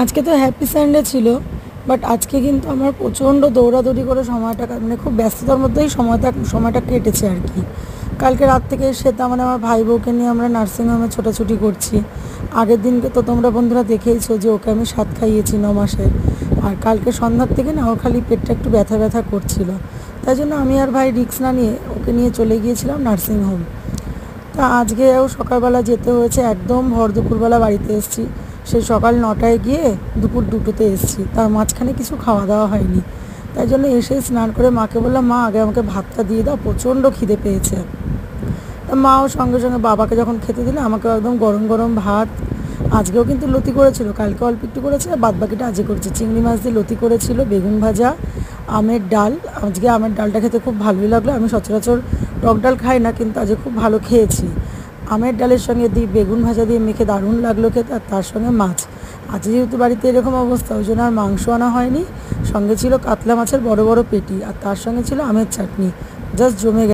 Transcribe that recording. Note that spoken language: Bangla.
আজকে তো হ্যাপি সানডে ছিল, বাট আজকে কিন্তু আমার প্রচণ্ড দৌড়াদৌড়ি করে সময়টা মানে খুব ব্যস্ততার মধ্যেই সময়টা কেটেছে আর কি। কালকে রাত থেকে তার মানে আমার ভাই বউকে নিয়ে আমরা নার্সিংহোমে ছোটাছুটি করছি। আগের দিনকে তো তোমরা বন্ধুরা দেখেইছো যে ওকে আমি 7 খাইয়েছি 9 মাসের। আর কালকে সন্ধ্যার থেকে না ওর খালি পেটটা একটু ব্যথা ব্যথা করছিল, তাই জন্য আমি আর ভাই রিস্ক না নিয়ে ওকে নিয়ে চলে গিয়েছিলাম নার্সিংহোম। তা আজকেও সকালবেলা যেতে হয়েছে, একদম ভর দুপুরবেলা বাড়িতে এসেছি। সেই সকাল 9টায় গিয়ে দুপুর 2টোতে এসেছি, তার মাঝখানে কিছু খাওয়া দাওয়া হয়নি। তাই জন্য এসে স্নান করে মাকে বললাম, মা আগে আমাকে ভাতটা দিয়ে দাও, প্রচণ্ড খিদে পেয়েছে। তা মাও সঙ্গে সঙ্গে বাবাকে যখন খেতে দিলে আমাকে একদম গরম গরম ভাত, আজকেও কিন্তু লতি করেছিল, কালকে অল্প একটু করেছে আর বাদ বাকিটা আজকে করেছে। চিংড়ি মাছ দিয়ে লতি করেছিল, বেগুন ভাজা, আমের ডাল। আজকে আমের ডালটা খেতে খুব ভালোই লাগলো। আমি সচরাচর টক ডাল খাই না, কিন্তু আজকে খুব ভালো খেয়েছি। আমের ডালের সঙ্গে বেগুন ভাজা দিয়ে মেখে দারুণ লাগলো খেতে, আর তার সঙ্গে মাছ। আজ যেহেতু বাড়িতে এরকম অবস্থা, ওই জন্য আর মাংস আনা হয়নি। সঙ্গে ছিল কাতলা মাছের বড় বড় পেটি, আর তার সঙ্গে ছিল আমের চাটনি। জাস্ট জমে গেছে।